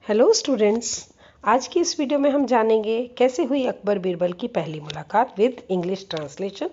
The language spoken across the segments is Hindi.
Hello students. आज की इस वीडियो में हम जानेंगे कैसे हुई अकबर बीरबल की पहली मुलाकात with English translation.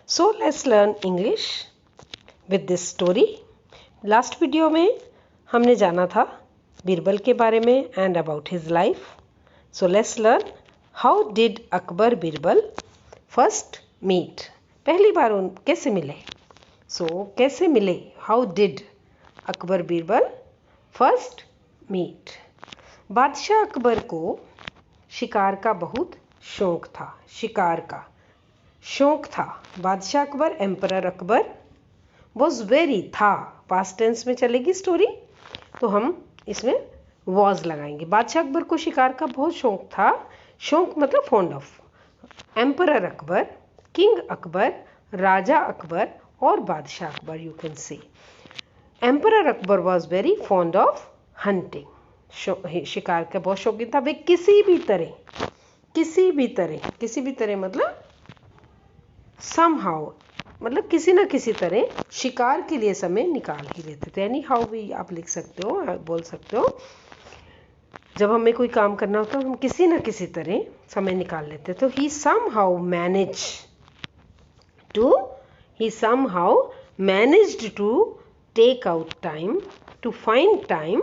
So let's learn English with this story. Last video में हमने जाना था बीरबल के बारे में and about his life. So let's learn how did Akbar Birbal first meet. पहली बार उन कैसे मिले। कैसे मिले, how did Akbar Birbal first meet. बादशाह अकबर को शिकार का बहुत शौक था। शिकार का शौक था। बादशाह Akbar, emperor Akbar was very था, पास्ट टेंस में चलेगी स्टोरी तो हम इसमें वॉज लगाएंगे। बादशाह अकबर को शिकार का बहुत शौक था। शौक मतलब fond of. Emperor Akbar, king Akbar, राजा अकबर और बादशाह Akbar, you can say emperor Akbar was very fond of hunting. शिकार का बहुत शौकीन था। वे किसी भी तरह मतलब समहाउ, मतलब किसी न किसी तरह शिकार के लिए समय निकाल ही लेते थे। यानी हाउ भी आप लिख सकते हो, बोल सकते हो। जब हमें कोई काम करना होता है हम किसी न किसी तरह समय निकाल लेते। तो he somehow managed to take out time, to find time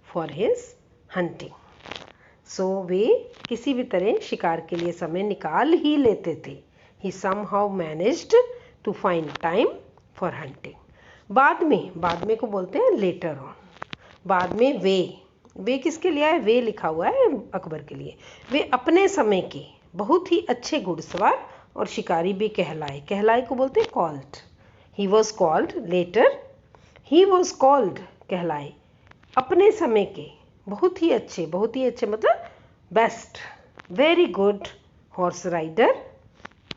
for his hunting. वे किसी भी तरह शिकार के लिए समय निकाल ही लेते थे। He somehow managed to find time for hunting. बाद में को बोलते हैं लेटर ऑन। बाद में वे किसके लिए आए, वे लिखा हुआ है अकबर के लिए। वे अपने समय के बहुत ही अच्छे घुड़सवार और शिकारी भी कहलाए को बोलते हैं called. He was called later, he was called कहलाए अपने समय के बहुत ही अच्छे मतलब best, very good horse rider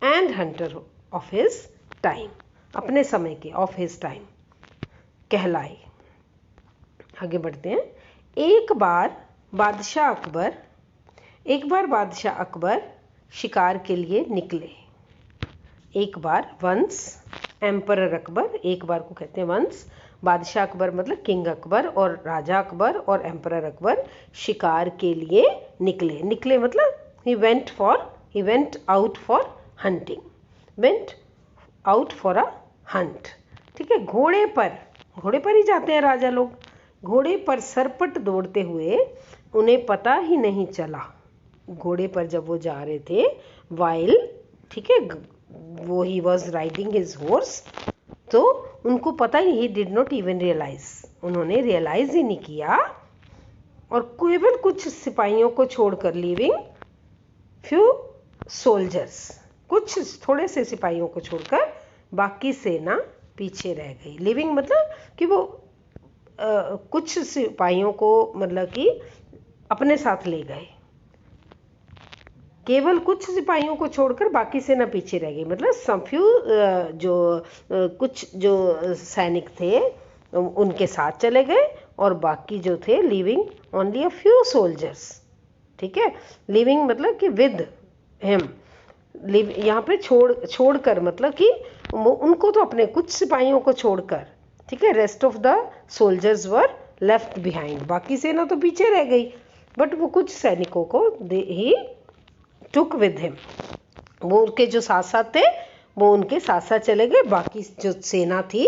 and hunter of his time. अपने समय के ऑफ हिज टाइम कहलाए। आगे बढ़ते हैं। एक बार बादशाह अकबर शिकार के लिए निकले। वंस एम्परर अकबर, एक बार को कहते हैं वंस। बादशाह अकबर मतलब किंग अकबर और राजा अकबर और एम्परर अकबर शिकार के लिए निकले मतलब he went out for a Hunt. ठीक है, घोड़े पर ही जाते हैं राजा लोग। घोड़े पर सरपट दौड़ते हुए उन्हें पता ही नहीं चला। घोड़े पर जब वो जा रहे थे वाइल, ठीक है, वो he was riding his horse, तो उनको पता he did not even realise, उन्होंने रियलाइज ही नहीं किया। और केवल कुछ सिपाहियों को छोड़कर, लीविंग फ्यू सोल्जर्स, कुछ थोड़े से सिपाहियों को छोड़कर बाकी सेना पीछे रह गई। लिविंग मतलब कि वो कुछ सिपाहियों को मतलब कि अपने साथ ले गए। केवल कुछ सिपाहियों को छोड़कर बाकी सेना पीछे रह गई, मतलब कुछ जो सैनिक थे उनके साथ चले गए और बाकी जो थे living only a few soldiers. ठीक है, लिविंग मतलब कि विद हिम, यहाँ पे छोड़कर मतलब कि उनको तो अपने कुछ सिपाहियों को छोड़कर, ठीक है, rest of the soldiers were left behind. बाकी सेना तो पीछे रह गई बट वो कुछ सैनिकों को ही टुक विद हिम, वो उनके जो साथ थे वो उनके साथ चले गए। बाकी जो सेना थी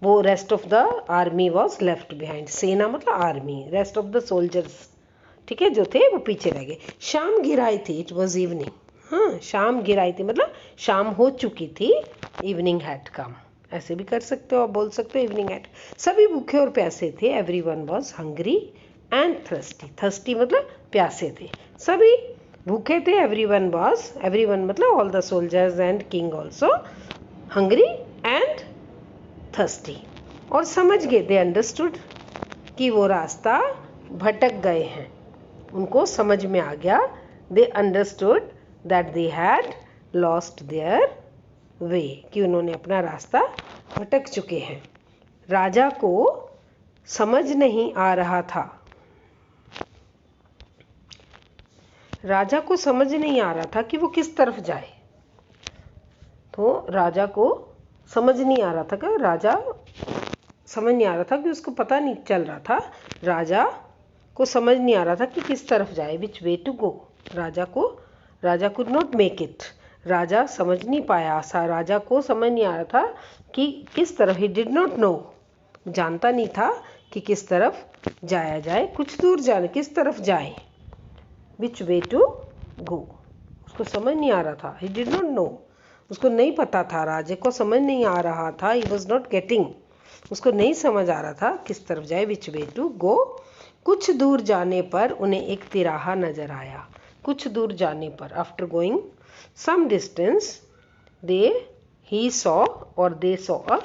वो rest of the army was left behind. सेना मतलब army, rest of the soldiers, ठीक है, जो थे वो पीछे रह गए। शाम घिर आई थी, इट वॉज इवनिंग। हाँ, शाम घिर आई थी मतलब शाम हो चुकी थी। इवनिंग हैड कम, ऐसे भी कर सकते हो, आप बोल सकते हो इवनिंग हैड। सभी भूखे और प्यासे थे। Everyone was hungry and thirsty मतलब प्यासे थे। सभी भूखे थे। एवरीवन मतलब all the soldiers and king also hungry and thirsty. और समझ गए, दे अंडरस्टूड, कि वो रास्ता भटक गए हैं। उनको समझ में आ गया, they understood that they had lost their way, कि उन्होंने अपना रास्ता भटक चुके हैं। राजा को समझ नहीं आ रहा था, राजा को समझ नहीं आ रहा था कि वो किस तरफ जाए। तो राजा को समझ नहीं आ रहा था कि उसको पता नहीं चल रहा था राजा को समझ नहीं आ रहा था कि किस तरफ जाए, विच वे टू गो। राजा कुड नॉट मेक इट, राजा समझ नहीं पाया, राजा को समझ नहीं आ रहा था कि किस तरफ, ही डिड नॉट नो, जानता नहीं था कि किस तरफ जाया जाए, कुछ दूर जाने, किस तरफ जाए, विच वे टू गो, उसको समझ नहीं आ रहा था, ही डिड नॉट नो, उसको नहीं पता था, राजा को समझ नहीं आ रहा था, ही वॉज नॉट गेटिंग, उसको नहीं समझ आ रहा था किस तरफ जाए, विच वे टू गो। कुछ दूर जाने पर उन्हें एक तिराहा नजर आया, कुछ दूर जाने पर, after going some distance he saw और they saw a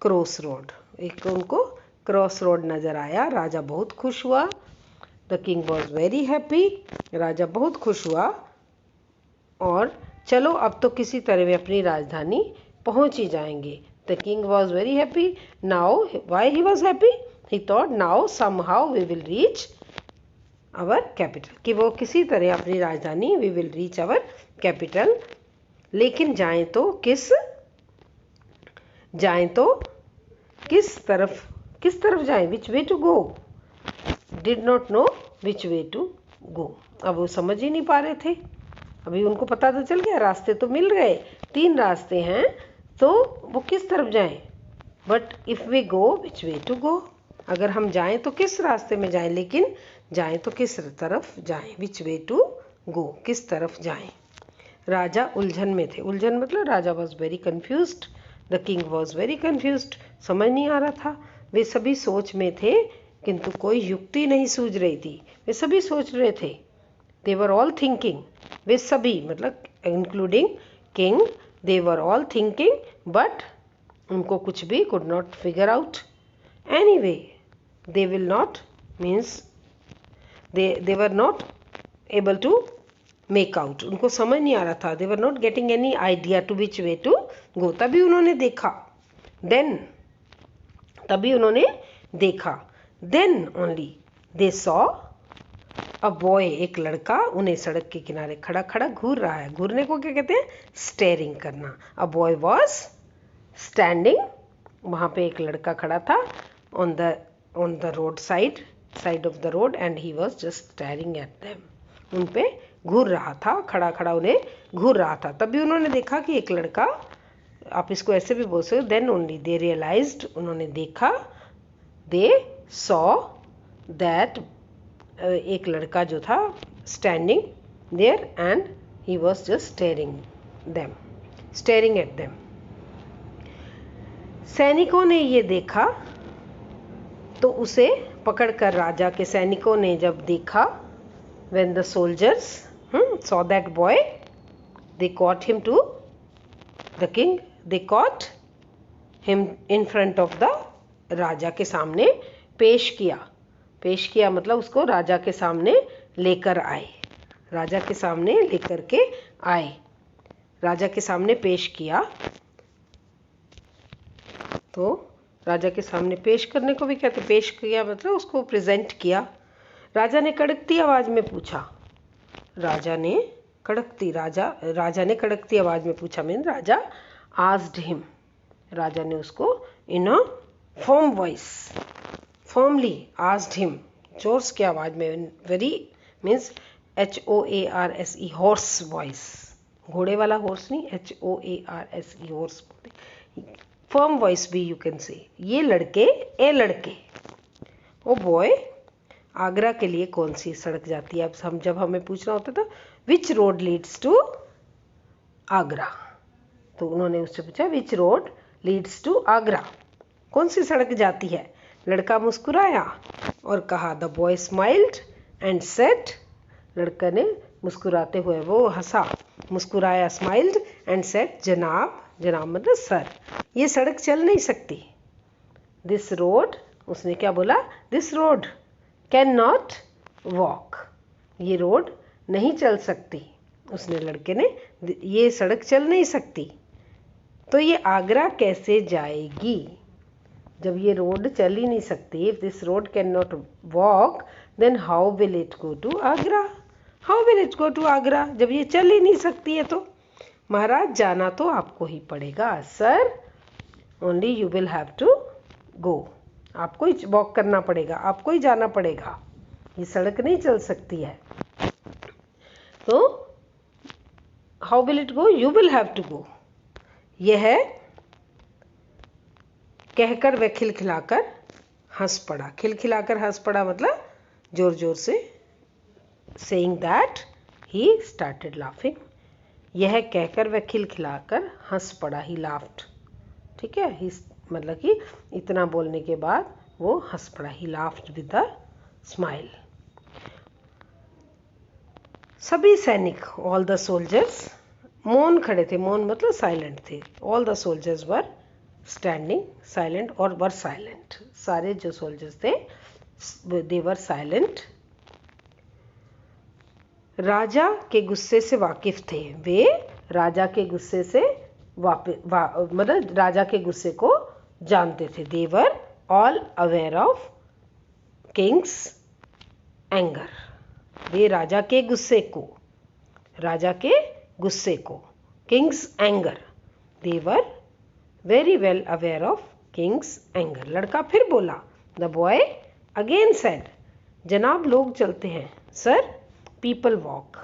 cross road, एक उनको क्रॉस रोड नजर आया। राजा बहुत खुश हुआ, the king was very happy, राजा बहुत खुश हुआ, और चलो अब तो किसी तरह वे अपनी राजधानी पहुंच ही जाएंगे। The king was very happy now, why he was happy, he thought now somehow we will reach our capital, कि वो किसी तरह अपनी राजधानी, we will reach our capital, लेकिन जाएं तो किस तरफ जाएं, which way to go, did not know which way to go. अब वो समझ ही नहीं पा रहे थे, अभी उनको पता तो चल गया, रास्ते तो मिल गए, 3 रास्ते हैं, तो वो किस तरफ जाएं, but if we go which way to go, अगर हम जाएं तो किस रास्ते में जाएं, लेकिन जाएं तो किस तरफ जाएं, विच वे टू गो, किस तरफ जाएं। राजा उलझन में थे, उलझन मतलब राजा was very confused, the king was very confused, समझ नहीं आ रहा था, वे सभी सोच में थे, किंतु कोई युक्ति नहीं सूझ रही थी, वे सभी सोच रहे थे, दे वर ऑल थिंकिंग, वे सभी मतलब including king, they were all thinking, but उनको कुछ भी could not figure out, anyway they will not means they were not able to make out, उनको समझ नहीं आ रहा था, they were not getting any idea to which way to go। तभी उन्होंने देखा then only they saw a boy, एक लड़का उन्हें सड़क के किनारे खड़ा खड़ा घूर रहा है, घूरने को क्या कहते हैं, स्टेयरिंग करना। a boy was standing, वहाँ पे एक लड़का खड़ा था, on the road side of the road, and he was just staring at them, उन पे घूर रहा था, खड़ा खड़ा उन्हें घूर रहा था। तभी उन्होंने देखा कि एक लड़का, आप इसको ऐसे भी बोल सकते, देन ओनली दे रियलाइज्ड, उन्होंने देखा, दे सॉ दैट, एक लड़का जो था standing there, and he was just staring at them. सैनिकों ने ये देखा तो उसे पकड़कर, राजा के सैनिकों ने जब देखा, when the soldiers saw that boy, they caught him to the king, they caught him in front of the, राजा के सामने पेश किया मतलब उसको राजा के सामने लेकर आए, राजा के सामने लेकर के आए, राजा के सामने पेश किया। तो राजा के सामने पेश करने को भी कहते, पेश किया मतलब उसको प्रेजेंट किया। राजा ने कड़कती आवाज में पूछा, राजा ने कड़कती आवाज में पूछा, मीन राजा आस्क्ड हिम, राजा ने उसको in a firm voice, firmly asked him, जोर्स की आवाज में, very means HOARSE, hoarse voice, घोड़े वाला हॉर्स नहीं, HOARSE हॉर्स, फर्म वॉइस भी यू कैन से, ये लड़के, ओ बॉय, आगरा के लिए कौन सी सड़क जाती है। अब जब हमें पूछना होता था which road leads to Agra, तो उन्होंने उससे पूछा which road leads to Agra, कौन सी सड़क जाती है। लड़का मुस्कुराया और कहा, the boy smiled and said, लड़का ने मुस्कुराते हुए वो हंसा, मुस्कुराया, स्माइल्ड एंड सेड, जनाब मतलब सर, ये सड़क चल नहीं सकती। दिस रोड, उसने क्या बोला, this road can not walk, ये रोड नहीं चल सकती, उसने, लड़के ने, ये सड़क चल नहीं सकती, तो ये आगरा कैसे जाएगी, जब ये रोड चल ही नहीं सकती, if this road can not walk then how will it go to Agra, how will it go to Agra, जब ये चल ही नहीं सकती है तो महाराज जाना तो आपको ही पड़ेगा, sir only you will have to go, आपको ही वॉक करना पड़ेगा, आपको ही जाना पड़ेगा, ये सड़क नहीं चल सकती है। तो how will it go? You will have to go. यह कहकर वह खिलखिलाकर हंस पड़ा। खिलखिलाकर हंस पड़ा मतलब जोर जोर से। Saying that he started laughing. यह कहकर वह खिलखिलाकर हंस पड़ा। ही लाफ्ड। ठीक है, ही मतलब कि इतना बोलने के बाद वो हंस पड़ा। ही लाफ्ड विद अ स्माइल। सभी सैनिक, ऑल द सोल्जर्स, मौन खड़े थे। मौन मतलब साइलेंट थे। All the soldiers were standing silent और वर साइलेंट। सारे जो सोल्जर्स थे दे वर साइलेंट। राजा के गुस्से से वाकिफ थे। वे राजा के गुस्से से मतलब राजा के गुस्से को जानते थे। They were all aware of king's anger. वे राजा के गुस्से को, king's anger, they were very well aware of king's anger. लड़का फिर बोला। द बॉय अगेन सेड, जनाब लोग चलते हैं। सर, पीपल वॉक,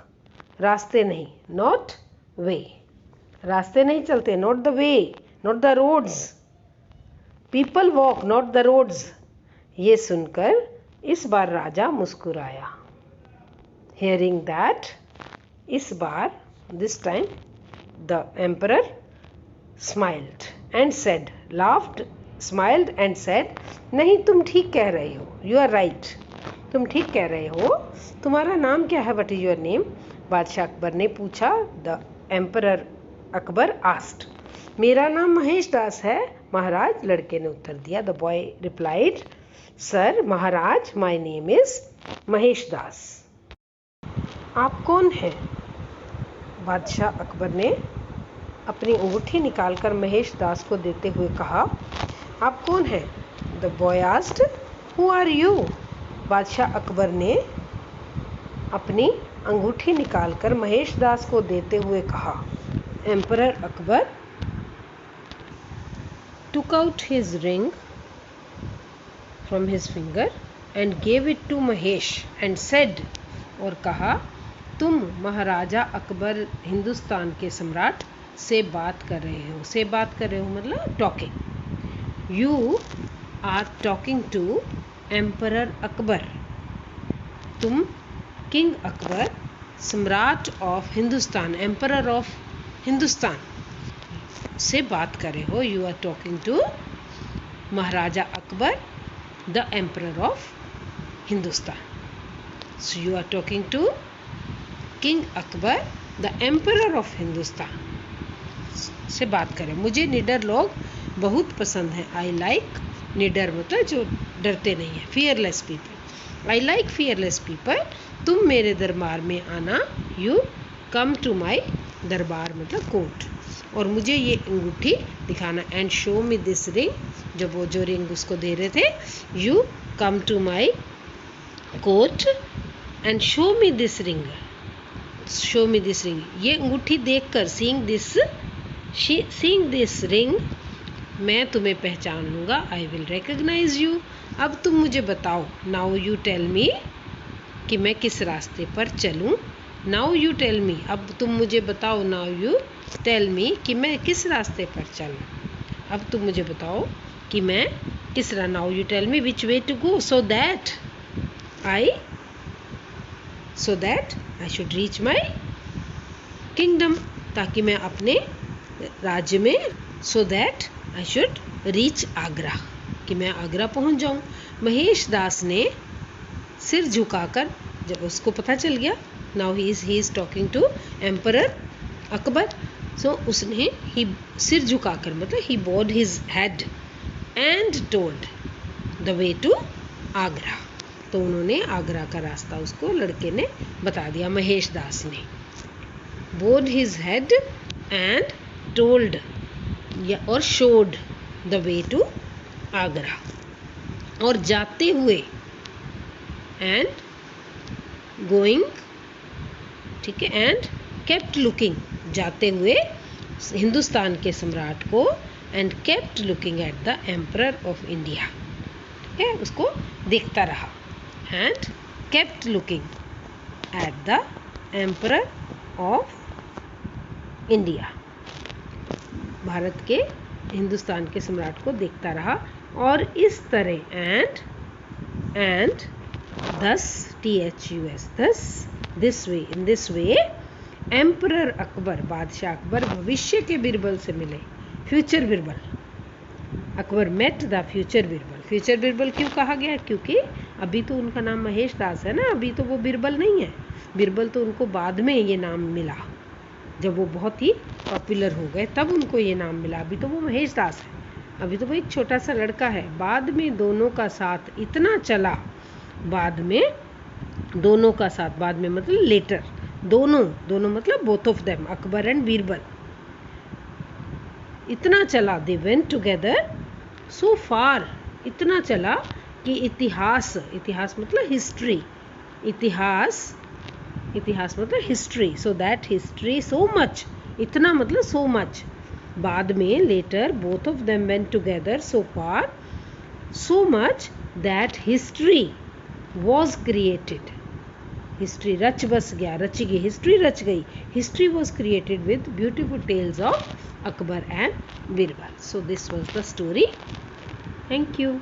रास्ते नहीं, नॉट वे, रास्ते नहीं चलते, not the way, not the roads. People walk not the roads. ये सुनकर इस बार राजा मुस्कुराया। Hearing that, इस बार, this time, the emperor smiled and said, laughed, smiled and said, नहीं, तुम ठीक कह रहे हो, you are right, तुम ठीक कह रहे हो। तुम्हारा नाम क्या है? What is your name? बादशाह अकबर ने पूछा। The emperor अकबर asked, मेरा नाम महेश दास है महाराज, लड़के ने उत्तर दिया। The boy replied, sir Maharaj, my name is Mahesh Das. आप कौन हैं? बादशाह अकबर ने अपनी अंगूठी निकालकर महेश दास को देते हुए कहा। आप कौन हैं? The boy asked, who are you? बादशाह अकबर ने अपनी अंगूठी निकालकर महेश दास को देते हुए कहा। Emperor Akbar took out his ring from his finger and gave it to Mahesh and said, और कहा, तुम महाराजा अकबर हिंदुस्तान के सम्राट से बात कर रहे हो। से बात कर रहे हो मतलब talking. You are talking to emperor Akbar. तुम किंग अकबर, सम्राट of Hindustan, emperor of Hindustan से बात कर रहे हो। You are talking to Maharaja Akbar, the emperor of Hindustan. So you are talking to king Akbar, the emperor of Hindustan से बात करें। मुझे निडर लोग बहुत पसंद हैं। आई लाइक, निडर मतलब जो डरते नहीं है, fearless people. I like fearless people. तुम मेरे दरबार में आना। यू कम टू माई, दरबार मतलब कोर्ट। और मुझे ये अंगूठी दिखाना। And show me this ring, जब वो जो रिंग उसको दे रहे थे। You come to my court and show me this ring, show me this ring. ये अंगूठी देखकर, सीइंग दिस रिंग, मैं तुम्हें पहचान लूँगा। I will recognise you. अब तुम मुझे बताओ। नाउ यू टेल मी, कि मैं किस रास्ते पर चलूँ। नाउ यू टेल मी, अब तुम मुझे बताओ। नाउ यू टेल मी, कि मैं किस रास्ते पर चलूँ। अब तुम मुझे बताओ कि मैं किस राह। Now you tell me which way to go so that I should reach my kingdom, ताकि मैं अपने राज्य में, so that I should reach Agra, कि मैं आगरा पहुंच जाऊं। महेश दास ने सिर झुकाकर, जब उसको पता चल गया, now he is talking to emperor Akbar, so उसने ही सिर झुकाकर मतलब he bowed his head and told the way to Agra. तो उन्होंने आगरा का रास्ता उसको, लड़के ने बता दिया, महेश दास ने। Bowed his head and told और showed the way to Agra. और जाते हुए, एंड गोइंग, ठीक है, एंड केप्ट लुकिंग, जाते हुए हिंदुस्तान के सम्राट को, and kept looking at the emperor of India, ठीक है, उसको देखता रहा। And kept looking at the emperor of India. Bharat के, हिंदुस्तान के सम्राट को देखता रहा और इस तरह and thus THUS thus this way in this way emperor Akbar, बादशाह अकबर भविष्य के बीरबल से मिले, future Birbal. Akbar met the future Birbal. Future Birbal क्यों कहा गया? क्योंकि अभी तो उनका नाम महेश दास है ना, अभी तो वो बीरबल नहीं है. बीरबल तो उनको बाद में ये नाम मिला, जब वो बहुत ही पॉपुलर हो गए तब उनको ये नाम मिला. अभी तो वो महेश दास है, अभी तो वो एक छोटा सा लड़का है. बाद में दोनों का साथ इतना चला, बाद में दोनों का साथ, बाद में मतलब लेटर, दोनों मतलब both of them, Akbar and Birbal, इतना चला, दे वेंट टुगेदर सो फार, इतना चला कि इतिहास मतलब हिस्ट्री, इतिहास मतलब history, so that history so much, इतना मतलब सो मच. बाद में later both of them went together so far so much that history was created. History रच गई, हिस्ट्री रच गई. History was created with beautiful tales of Akbar and Birbal. So this was the story. Thank you.